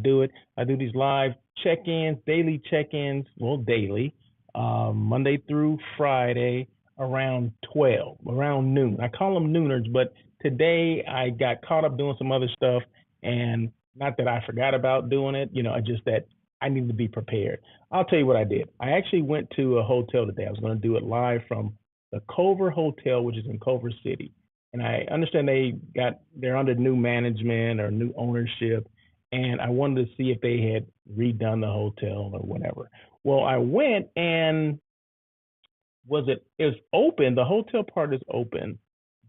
do it. I do these live check-ins, daily check-ins, well, daily, Monday through Friday around 12, around noon. I call them nooners, but today I got caught up doing some other stuff, and not that I forgot about doing it, just that I need to be prepared. I'll tell you what I did. I actually went to a hotel today. I was going to do it live from the Culver Hotel, which is in Culver City. And I understand they're under new management or new ownership, and I wanted to see if they had redone the hotel or whatever. Well, I went, and it's open. The hotel part is open.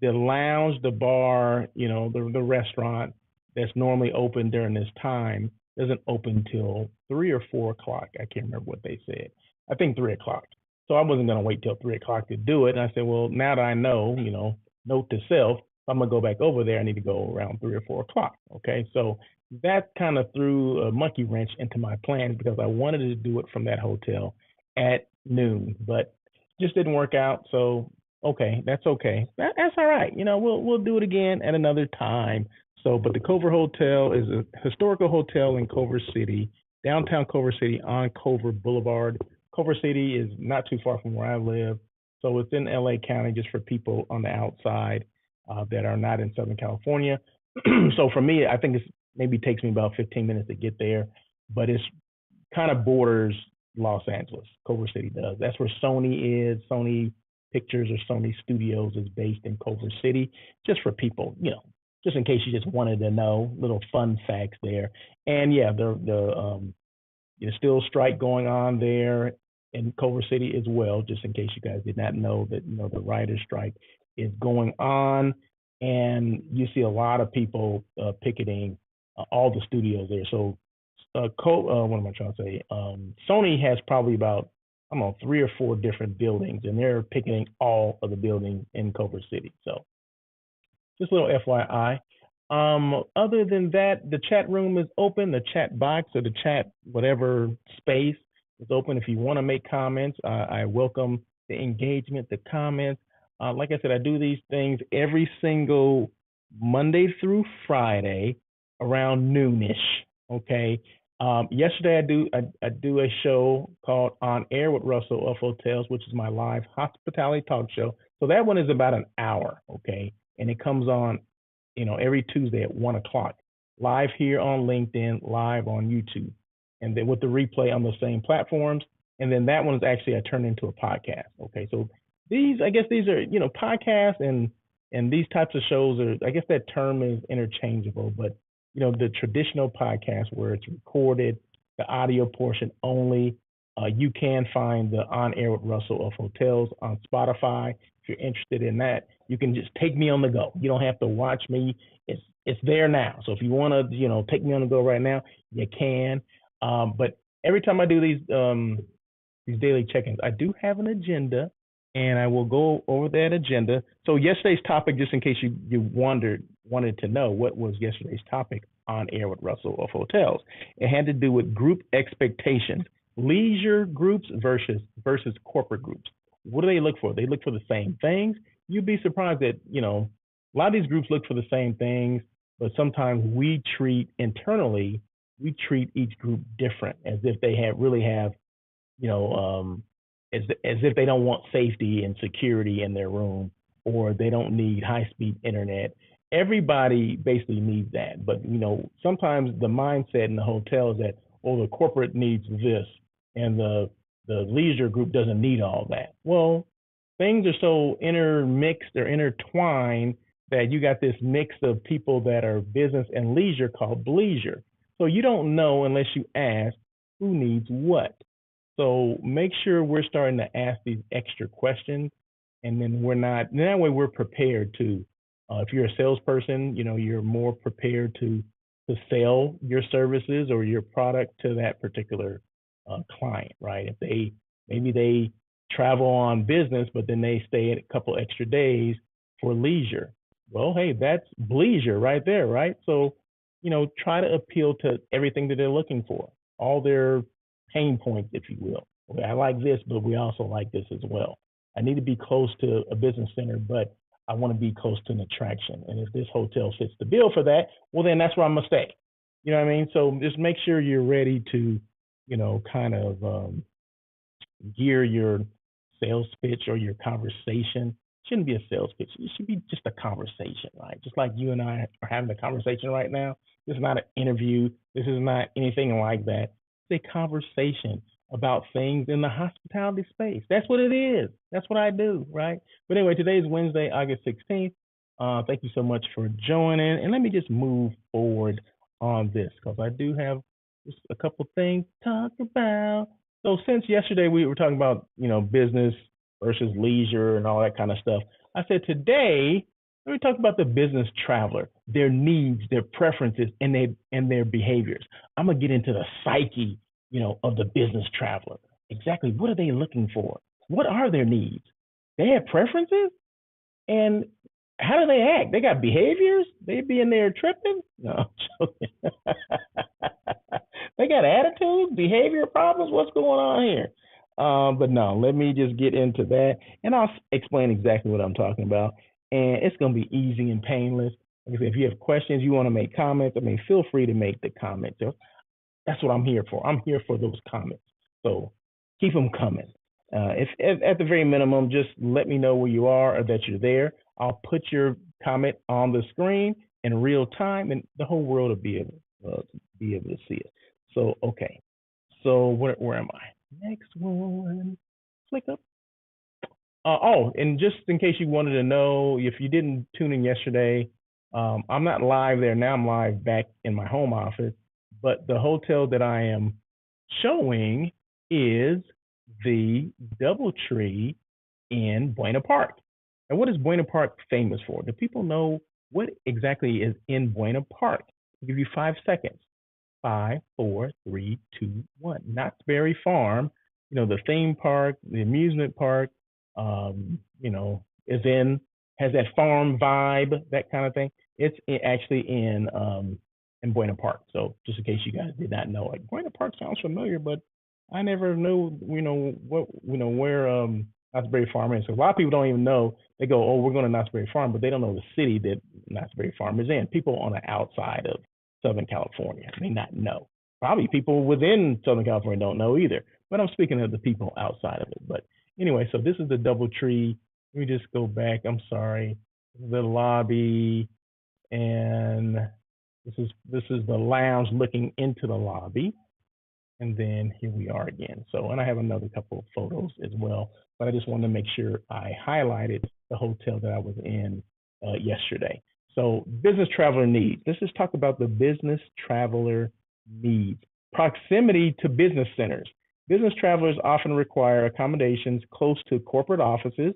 The lounge, the bar, the restaurant that's normally open during this time doesn't open till 3 or 4 o'clock. I can't remember what they said. I think 3 o'clock. So I wasn't gonna wait till 3 o'clock to do it. And I said, well, now that I know, note to self, if I'm gonna go back over there, I need to go around 3 or 4 o'clock. Okay, so that kind of threw a monkey wrench into my plans because I wanted to do it from that hotel at noon, but just didn't work out. So okay, that's okay. That's all right. We'll do it again at another time. So, but the Culver Hotel is a historical hotel in Culver City, downtown Culver City on Culver Boulevard. Culver City is not too far from where I live, so it's in LA County. Just for people on the outside that are not in Southern California. So for me, I think it's maybe takes me about 15 minutes to get there, but it's kind of borders Los Angeles. Culver City does. That's where Sony is. Sony Pictures or Sony Studios is based in Culver City. Just for people, just in case you just wanted to know, little fun facts there. And yeah, there's still a strike going on there in Culver City as well. Just in case you guys did not know that, the writer's strike is going on, and you see a lot of people picketing all the studios there. So what am I trying to say? Sony has probably about, I don't know, 3 or 4 different buildings, and they're picketing all of the buildings in Culver City. So just a little FYI. Other than that, the chat room is open. The chat box or the chat whatever space is open. If you want to make comments, I welcome the engagement, the comments. Like I said, I do these things every single Monday through Friday around noonish. Okay. Yesterday I do a show called On Air with Russell of Hotels, which is my live hospitality talk show. So that one is about an hour. Okay, and it comes on, every Tuesday at 1 o'clock, live here on LinkedIn, live on YouTube, and then with the replay on the same platforms. And then that one is actually I turned into a podcast. Okay, so I guess these are podcasts and these types of shows are, I guess that term is interchangeable, but the traditional podcast where it's recorded, the audio portion only. You can find the On Air with Russell of Hotels on Spotify. If you're interested in that, you can just take me on the go. You don't have to watch me. It's there now. So if you want to, take me on the go right now, you can. But every time I do these daily check-ins, I do have an agenda, and I will go over that agenda. So yesterday's topic, just in case you wanted to know what was yesterday's topic on Air with Russell of Hotels, it had to do with group expectations, leisure groups versus corporate groups. What do they look for? They look for the same things. You'd be surprised that a lot of these groups look for the same things, but sometimes we treat each group different, as if they really have as if they don't want safety and security in their room, or they don't need high-speed internet. Everybody basically needs that, but sometimes the mindset in the hotel is that, oh, the corporate needs this, and the leisure group doesn't need all that. Well, things are so intermixed or intertwined that you got this mix of people that are business and leisure called bleisure. So you don't know unless you ask who needs what. So make sure we're starting to ask these extra questions, and then that way we're prepared to, if you're a salesperson, you're more prepared to sell your services or your product to that particular client, right? If maybe they travel on business, but then they stay a couple extra days for leisure. Well, hey, that's bleisure right there, right? So, try to appeal to everything that they're looking for, all their pain points, if you will. Okay, I like this, but we also like this as well. I need to be close to a business center, but I want to be close to an attraction. And if this hotel fits the bill for that, well, then that's where I'm going to stay. You know what I mean? So just make sure you're ready to, kind of gear your sales pitch or your conversation. Shouldn't be a sales pitch. It should be just a conversation, right? Just like you and I are having a conversation right now. This is not an interview. This is not anything like that. It's a conversation about things in the hospitality space. That's what it is. That's what I do, right? But anyway, today is Wednesday, August 16th. Thank you so much for joining. And let me just move forward on this because I do have just a couple things to talk about. So since yesterday we were talking about, business versus leisure and all that kind of stuff, I said today let me talk about the business traveler, their needs, their preferences, and their behaviors. I'm gonna get into the psyche, of the business traveler. Exactly what are they looking for? What are their needs? They have preferences, and how do they act? They got behaviors. They be in there tripping. No, they got attitudes, behavior problems. What's going on here? But no, let me just get into that, and I'll explain exactly what I'm talking about. And it's going to be easy and painless. Like I said, if you have questions, you want to make comments, feel free to make the comments. That's what I'm here for. I'm here for those comments. So keep them coming. If at the very minimum, just let me know where you are or that you're there. I'll put your comment on the screen in real time, and the whole world will be able to see it. So okay. So where am I? Next one. Click up. And just in case you wanted to know, if you didn't tune in yesterday, I'm not live there now. I'm live back in my home office, but the hotel that I am showing is the DoubleTree in Buena Park. And what is Buena Park famous for? Do people know what exactly is in Buena Park? I'll give you 5 seconds. 5, 4, 3, 2, 1. Knott's Berry Farm, the theme park, the amusement park, is has that farm vibe, that kind of thing. It's actually in Buena Park. So just in case you guys did not know, like Buena Park sounds familiar, but I never knew, where Knott's Berry Farm is. So a lot of people don't even know. They go, oh, we're going to Knott's Berry Farm, but they don't know the city that Knott's Berry Farm is in. People on the outside of Southern California may not know. Probably people within Southern California don't know either. But I'm speaking of the people outside of it. But anyway, so this is the DoubleTree. Let me just go back. I'm sorry. The lobby, and this is the lounge looking into the lobby. And then here we are again. So, and I have another couple of photos as well, but I just wanted to make sure I highlighted the hotel that I was in yesterday. So, business traveler needs. Let's just talk about the business traveler needs. Proximity to business centers. Business travelers often require accommodations close to corporate offices,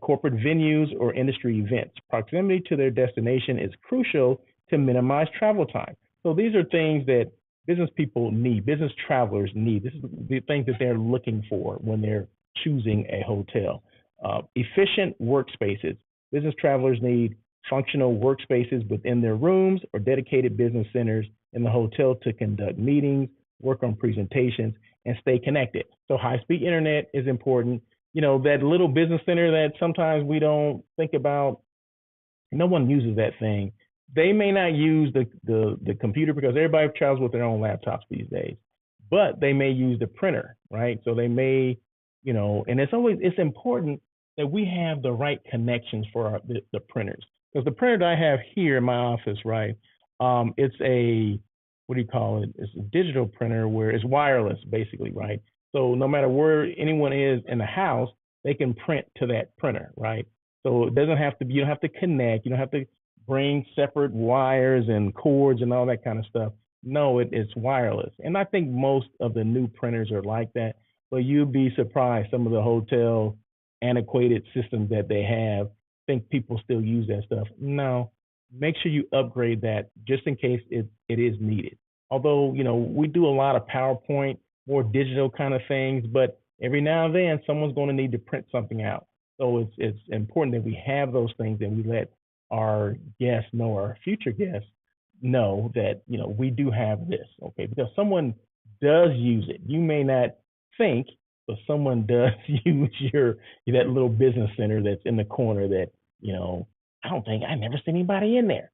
corporate venues, or industry events. Proximity to their destination is crucial to minimize travel time. So these are things that business people need, business travelers need. This is the things that they're looking for when they're choosing a hotel. Efficient workspaces. Business travelers need functional workspaces within their rooms or dedicated business centers in the hotel to conduct meetings, work on presentations, and stay connected. So high-speed internet is important. That little business center that sometimes we don't think about, no one uses that thing. They may not use the computer because everybody travels with their own laptops these days, but they may use the printer, right? So they may, and it's important that we have the right connections for the printers. Because the printer that I have here in my office, right, it's what do you call it? It's a digital printer where it's wireless, basically, right? So no matter where anyone is in the house, they can print to that printer, right? So it doesn't have to be, you don't have to connect, you don't have to bring separate wires and cords and all that kind of stuff. No, it's wireless. And I think most of the new printers are like that, but you'd be surprised some of the hotel antiquated systems that they have. I think people still use that stuff. No, make sure you upgrade that just in case it is needed. Although, we do a lot of PowerPoint, more digital kind of things, but every now and then someone's going to need to print something out. So it's important that we have those things and we let our guests know, our future guests know that, we do have this, okay? Because someone does use it. You may not think, but someone does use that little business center that's in the corner that, I don't think I never seen anybody in there,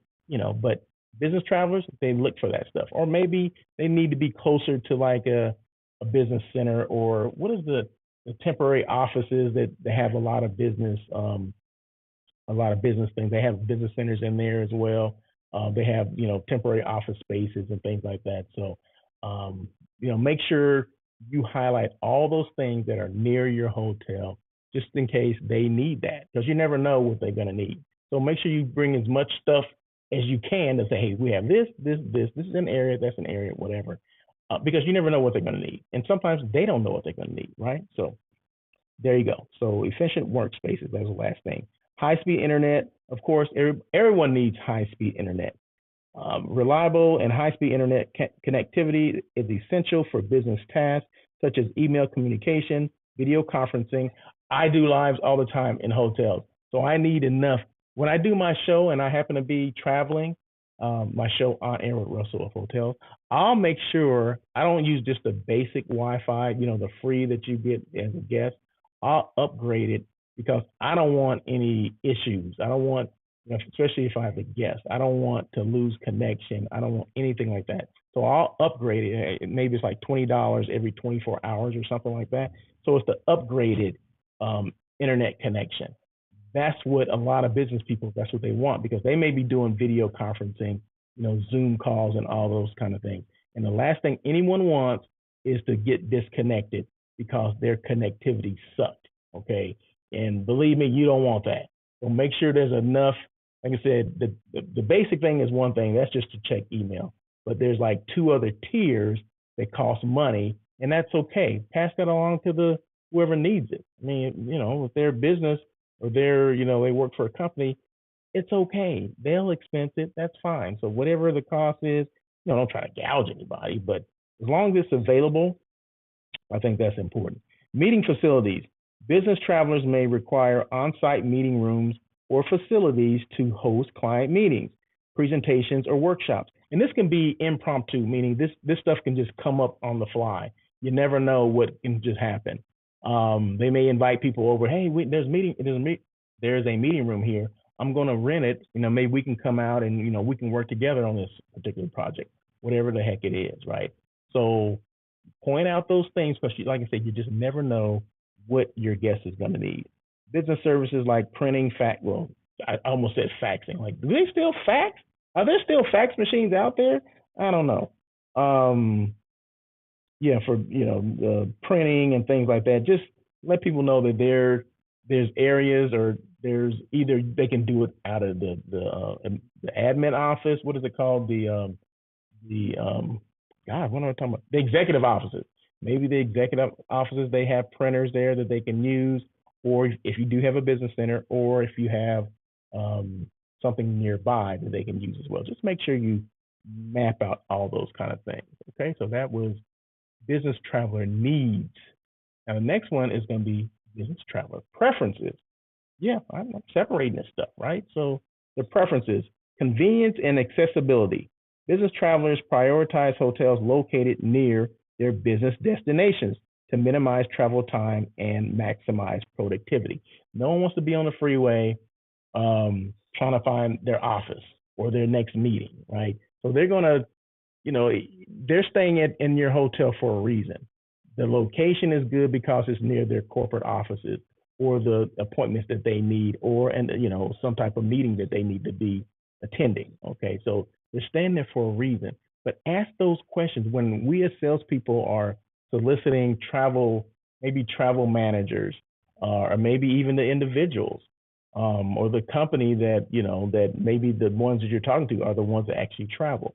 but Business travelers, they look for that stuff, or maybe they need to be closer to like a business center, or what is the temporary offices that they have a lot of business things. They have business centers in there as well. They have, temporary office spaces and things like that. So, um, make sure you highlight all those things that are near your hotel, just in case they need that, because you never know what they're going to need. So make sure you bring as much stuff as you can to say, hey, we have this, this, this. This is an area, that's an area, whatever. Because you never know what they're going to need, and sometimes they don't know what they're going to need, right? So there you go. So efficient workspaces, that's the last thing. High speed internet, of course, everyone needs high speed internet. Reliable and high speed internet connectivity is essential for business tasks such as email communication, video conferencing. I do lives all the time in hotels, so I need enough. When I do my show and I happen to be traveling, my show On Air with Russell of Hotels, I'll make sure I don't use just the basic Wi Fi, the free that you get as a guest. I'll upgrade it because I don't want any issues. I don't want, especially if I have a guest, I don't want to lose connection. I don't want anything like that. So I'll upgrade it. Maybe it's like $20 every 24 hours or something like that. So it's the upgraded internet connection. That's what a lot of business people, that's what they want, because they may be doing video conferencing, Zoom calls and all those kind of things. And the last thing anyone wants is to get disconnected because their connectivity sucked. Okay. And believe me, you don't want that. So make sure there's enough. Like I said, the basic thing is one thing, that's just to check email. But there's like two other tiers that cost money, and that's okay. Pass that along to the whoever needs it. I mean, if they're a business or they work for a company, it's okay. They'll expense it. That's fine. So whatever the cost is, don't try to gouge anybody, but as long as it's available, I think that's important. Meeting facilities. Business travelers may require on-site meeting rooms or facilities to host client meetings, presentations, or workshops. And this can be impromptu, meaning this stuff can just come up on the fly. You never know what can just happen. They may invite people over. Hey, there's a meeting room here. I'm going to rent it. Maybe we can come out and we can work together on this particular project, whatever the heck it is, right? So point out those things, because like I said, you just never know what your guest is going to need. Business services like printing, I almost said faxing. Like, do they still fax? Are there still fax machines out there? I don't know. Yeah, for the printing and things like that. Just let people know that there's areas, or there's either they can do it out of the admin office. What is it called? The God, what am I talking about? The executive offices. Maybe the executive offices, they have printers there that they can use, or if you do have a business center, or if you have something nearby that they can use as well. Just make sure you map out all those kind of things. Okay, so that was business traveler needs. Now the next one is going to be business traveler preferences. Yeah, I'm separating this stuff, right? So the preferences: convenience and accessibility. Business travelers prioritize hotels located near their business destinations to minimize travel time and maximize productivity. No one wants to be on the freeway trying to find their office or their next meeting, right? So they're going to, they're staying in your hotel for a reason. The location is good because it's near their corporate offices or the appointments that they need, or some type of meeting that they need to be attending. Okay, so they're staying there for a reason. But ask those questions when we as salespeople are soliciting maybe travel managers, or maybe even the individuals, or the company that that maybe the ones that you're talking to are the ones that actually travel.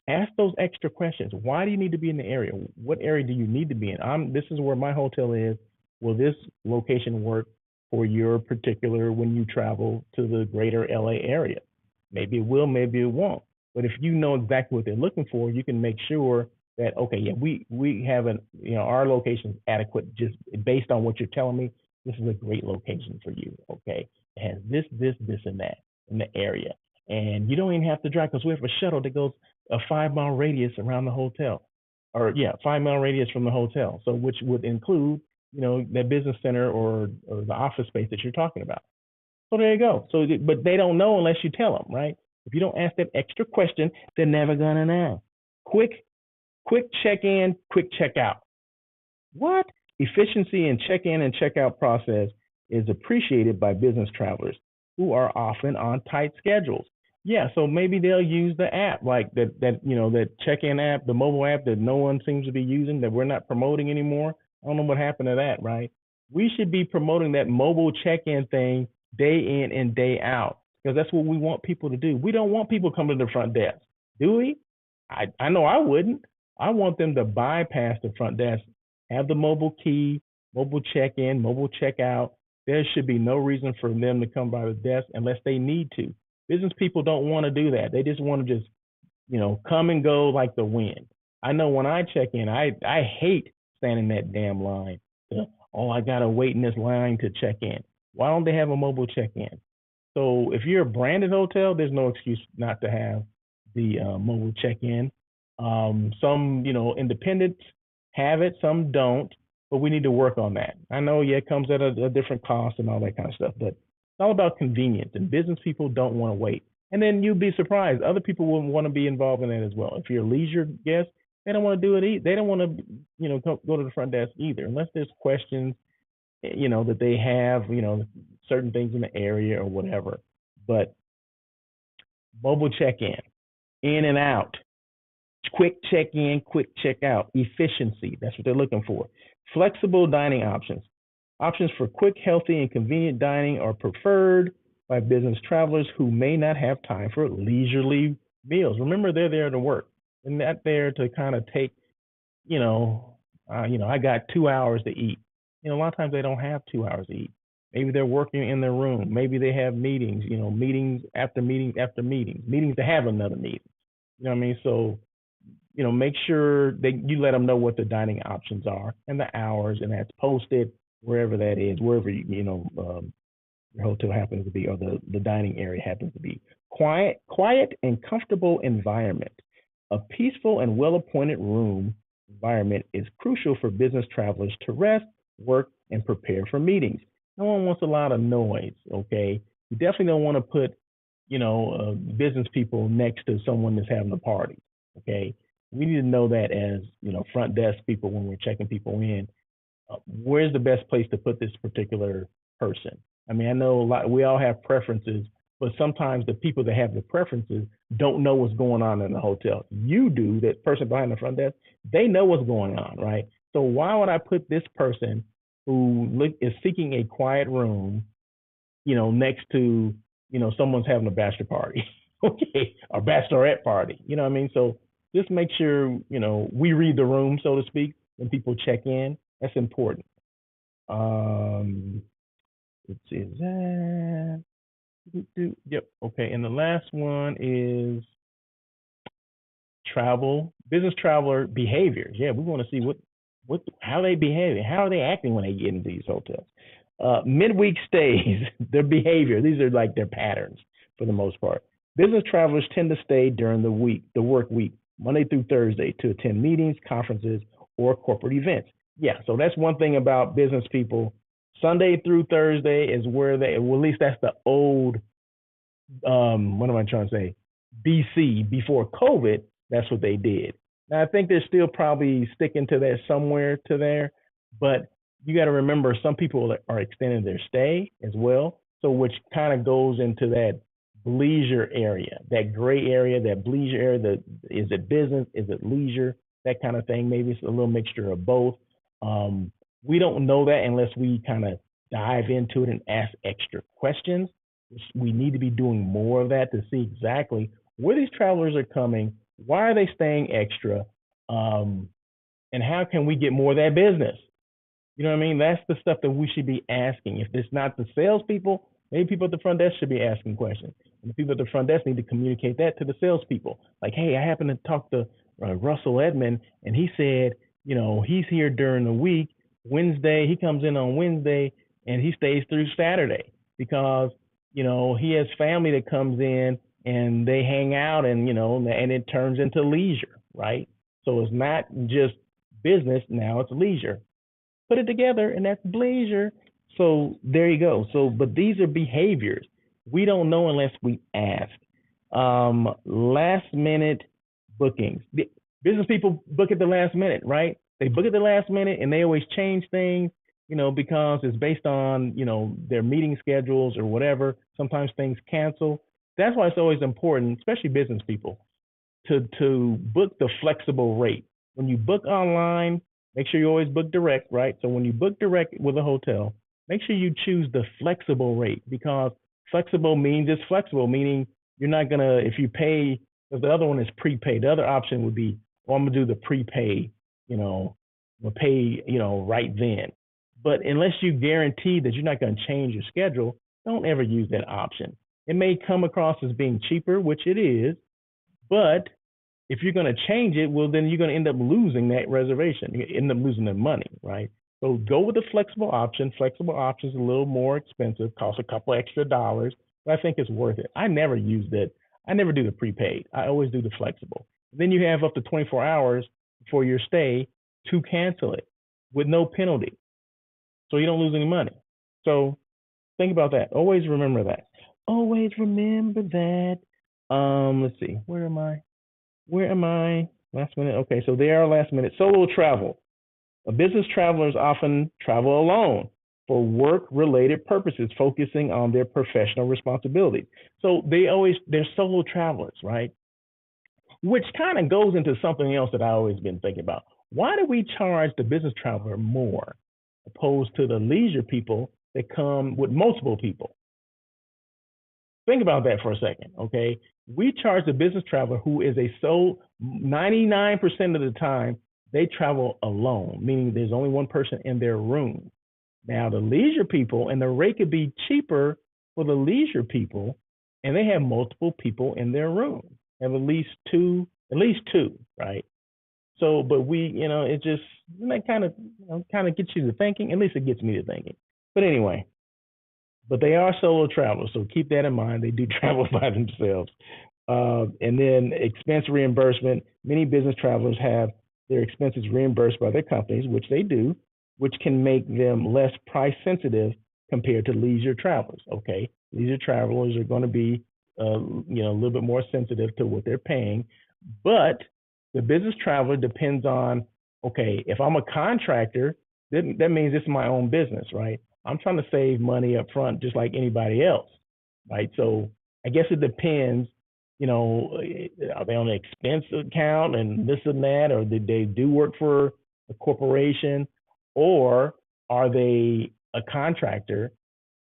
Ask those extra questions. Why do you need to be in the area? What area do you need to be in? This is where my hotel is. Will this location work for your particular when you travel to the greater LA area? Maybe it will, maybe it won't. But if you know exactly what they're looking for, you can make sure that, okay, yeah, we have our location is adequate just based on what you're telling me. This is a great location for you. Okay, it has this, and that in the area, and you don't even have to drive because we have a shuttle that goes a 5-mile radius around the hotel, or 5-mile radius from the hotel. So which would include that business center or the office space that you're talking about. So there you go. So, but they don't know unless you tell them, right? If you don't ask that extra question, they're never gonna know. Quick check in, quick check out. What? Efficiency in check in and check out process is appreciated by business travelers who are often on tight schedules. Yeah, so maybe they'll use the app like that check in app, the mobile app that no one seems to be using, that we're not promoting anymore. I don't know what happened to that, right? We should be promoting that mobile check in thing day in and day out because that's what we want people to do. We don't want people coming to the front desk, do we? I know I wouldn't. I want them to bypass the front desk, have the mobile key, mobile check in, mobile check out. There should be no reason for them to come by the desk unless they need to. Business people don't want to do that. They just want to just, come and go like the wind. I know when I check in, I hate standing in that damn line. Oh, I gotta wait in this line to check in. Why don't they have a mobile check in? So if you're a branded hotel, there's no excuse not to have the mobile check-in. Some, independents have it, some don't, but we need to work on that. I know, yeah, it comes at a different cost and all that kind of stuff, but it's all about convenience, and business people don't want to wait. And then you'd be surprised, other people will want to be involved in that as well. If you're a leisure guest, they don't want to do it. They don't want to, go to the front desk either, unless there's questions, that they have, certain things in the area or whatever. But mobile check-in, in and out, quick check-in, quick check-out, efficiency. That's what they're looking for. Flexible dining options. Options for quick, healthy, and convenient dining are preferred by business travelers who may not have time for leisurely meals. Remember, they're there to work. They're not there to kind of take, I got 2 hours to eat. A lot of times they don't have 2 hours to eat. Maybe they're working in their room. Maybe they have meetings, meetings after meetings after meetings, meetings to have another meeting. You know what I mean? So, make sure that you let them know what the dining options are and the hours, and that's posted wherever that is, wherever your hotel happens to be, or the dining area happens to be. Quiet and comfortable environment. A peaceful and well-appointed room environment is crucial for business travelers to rest, work, and prepare for meetings. No one wants a lot of noise, okay? You definitely don't want to put, business people next to someone that's having a party, okay? We need to know that as, front desk people when we're checking people in. Where's the best place to put this particular person? I mean, I know we all have preferences, but sometimes the people that have the preferences don't know what's going on in the hotel. You do, that person behind the front desk, they know what's going on, right? So why would I put this person who is seeking a quiet room, next to, someone's having a bachelor party, okay, or bachelorette party, you know what I mean? So just make sure, we read the room, so to speak, when people check in. That's important. Let's see, is that, yep, okay, and the last one is business traveler behaviors. Yeah, we want to see how they behaving, how are they acting when they get into these hotels. Midweek stays, their behavior, these are like their patterns for the most part. Business travelers tend to stay during the work week, Monday through Thursday, to attend meetings, conferences, or corporate events. Yeah, so that's one thing about business people. Sunday through Thursday is where at least that's the old, what am I trying to say? BC, before COVID, that's what they did. Now, I think they're still probably sticking to that somewhere to there, but you got to remember some people are extending their stay as well. So, which kind of goes into that leisure area, that gray area, that leisure area. Is it business? Is it leisure? That kind of thing. Maybe it's a little mixture of both. We don't know that unless we kind of dive into it and ask extra questions. We need to be doing more of that to see exactly where these travelers are coming, why are they staying extra, and how can we get more of that business? You know what I mean? That's the stuff that we should be asking. If it's not the salespeople, maybe people at the front desk should be asking questions. And the people at the front desk need to communicate that to the salespeople. Like, hey, I happened to talk to Russell Edmond, and he said, he's here during the week. Wednesday, he comes in on Wednesday, and he stays through Saturday because, he has family that comes in and they hang out and, and it turns into leisure, right? So it's not just business, now it's leisure. Put it together and that's leisure. So there you go. So, but these are behaviors. We don't know unless we ask. Last minute bookings. Business people book at the last minute, right? They book at the last minute and they always change things, because it's based on, their meeting schedules or whatever. Sometimes things cancel. That's why it's always important, especially business people, to book the flexible rate. When you book online, make sure you always book direct, right? So when you book direct with a hotel, make sure you choose the flexible rate, because flexible means it's flexible, meaning you're not gonna, if you pay, because the other one is prepaid. The other option would be, oh, I'm gonna do the prepay, we'll pay, right then. But unless you guarantee that you're not gonna change your schedule, don't ever use that option. It may come across as being cheaper, which it is, but if you're going to change it, well, then you're going to end up losing that reservation. You end up losing the money, right? So go with the flexible option. Flexible option is a little more expensive, costs a couple extra dollars, but I think it's worth it. I never use it. I never do the prepaid. I always do the flexible. Then you have up to 24 hours before your stay to cancel it with no penalty, so you don't lose any money. So think about that. Always remember that. Always remember that. Let's see. Where am I? Where am I? Last minute. Okay, so they are last minute. Solo travel. Business travelers often travel alone for work-related purposes, focusing on their professional responsibilities. So they're solo travelers, right? Which kind of goes into something else that I always been thinking about. Why do we charge the business traveler more opposed to the leisure people that come with multiple people? Think about that for a second, okay? We charge the business traveler who is 99% of the time, they travel alone, meaning there's only one person in their room. Now, the leisure people, and the rate could be cheaper for the leisure people, and they have multiple people in their room, have at least two, right? So, but it just, that kind of gets you to thinking. At least it gets me to thinking. But anyway, but they are solo travelers, so keep that in mind. They do travel by themselves. And then expense reimbursement. Many business travelers have their expenses reimbursed by their companies, which they do, which can make them less price sensitive compared to leisure travelers. Okay, leisure travelers are going to be, a little bit more sensitive to what they're paying, but the business traveler depends on, okay, if I'm a contractor, that means it's my own business, right? I'm trying to save money up front just like anybody else, right? So I guess it depends, are they on the expense account and this and that, or did they do work for a corporation, or are they a contractor,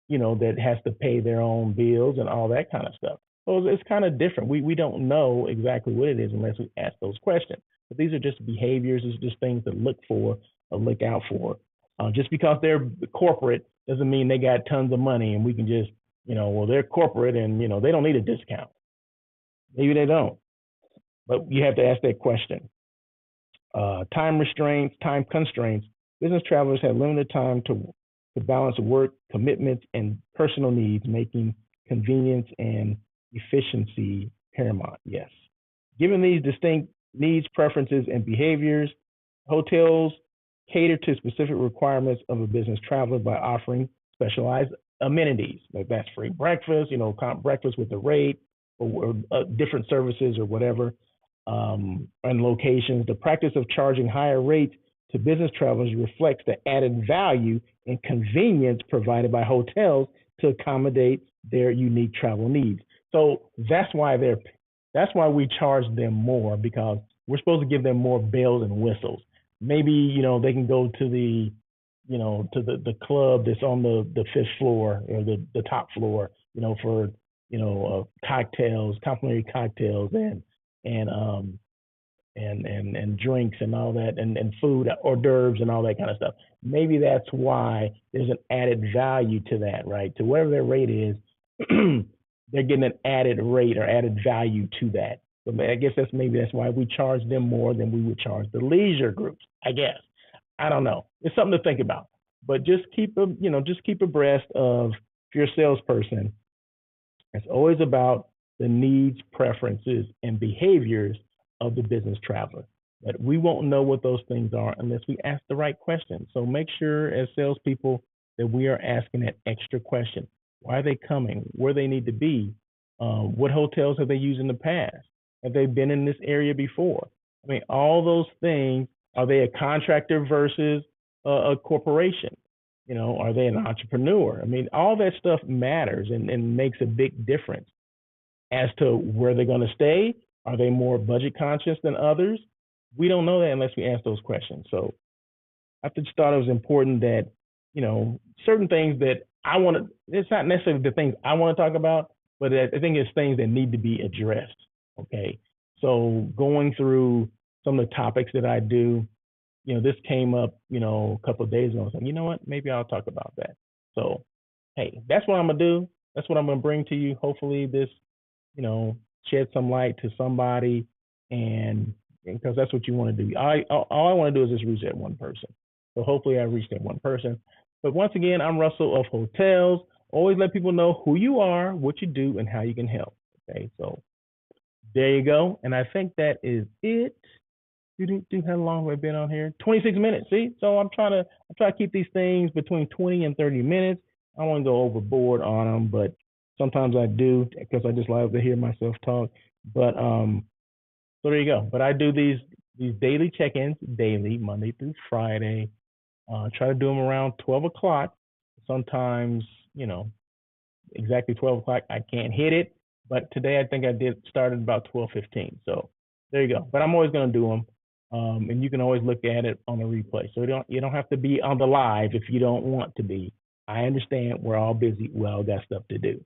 that has to pay their own bills and all that kind of stuff? So it's kind of different. We don't know exactly what it is unless we ask those questions. But these are just behaviors, these are just things to look for or look out for. Just because they're corporate doesn't mean they got tons of money and we can just, well, they're corporate and, they don't need a discount. Maybe they don't, but you have to ask that question. Time restraints, time constraints. Business travelers have limited time to balance work commitments and personal needs, making convenience and efficiency paramount. Yes. Given these distinct needs, preferences, and behaviors, hotels cater to specific requirements of a business traveler by offering specialized amenities. Like that's free breakfast, breakfast with the rate, or different services or whatever, and locations. The practice of charging higher rates to business travelers reflects the added value and convenience provided by hotels to accommodate their unique travel needs. So that's why we charge them more, because we're supposed to give them more bells and whistles. Maybe, they can go to the, to the club that's on the fifth floor or the top floor, for, cocktails, complimentary cocktails and drinks and all that, and food, hors d'oeuvres and all that kind of stuff. Maybe that's why there's an added value to that, right? To whatever their rate is, they're getting an added rate or added value to that. So I guess that's why we charge them more than we would charge the leisure groups, I guess. I don't know. It's something to think about. But just keep abreast of, if you're a salesperson, it's always about the needs, preferences, and behaviors of the business traveler. But we won't know what those things are unless we ask the right questions. So make sure as salespeople that we are asking that extra question. Why are they coming? Where they need to be? What hotels have they used in the past? Have they been in this area before? I mean, all those things. Are they a contractor versus a corporation? You know, are they an entrepreneur? I mean, all that stuff matters and makes a big difference as to where they're going to stay. Are they more budget conscious than others? We don't know that unless we ask those questions. So I just thought it was important that, you know, certain things that I want to, it's not necessarily the things I want to talk about, but I think it's things that need to be addressed. Okay. So going through some of the topics that I do, you know, this came up, you know, a couple of days ago. I was like, you know what? Maybe I'll talk about that. So, hey, that's what I'm going to do. That's what I'm going to bring to you. Hopefully, this, you know, shed some light to somebody, and because that's what you want to do. All I want to do is just reach that one person. So hopefully I reach that one person. But once again, I'm Russell of Hotels. Always let people know who you are, what you do, and how you can help. Okay, so there you go. And I think that is it. How long have I been on here? 26 minutes. See, so I'm trying to keep these things between 20 and 30 minutes. I don't want to go overboard on them, but sometimes I do because I just love to hear myself talk. But so there you go. But I do these daily check-ins, daily, Monday through Friday. Try to do them around 12 o'clock. Sometimes, you know, exactly 12 o'clock, I can't hit it. But today I think I did start at about 12:15. So there you go. But I'm always going to do them. And you can always look at it on the replay. So you don't have to be on the live if you don't want to be. I understand we're all busy. We all got stuff to do.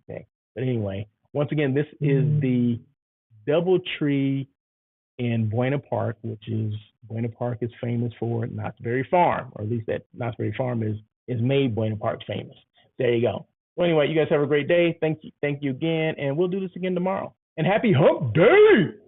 Okay. But anyway, once again, this is the DoubleTree in Buena Park, which is Buena Park is famous for Knott's Berry Farm, or at least that Knott's Berry Farm is made Buena Park famous. There you go. Well, anyway, you guys have a great day. Thank you again, and we'll do this again tomorrow. And happy hump day!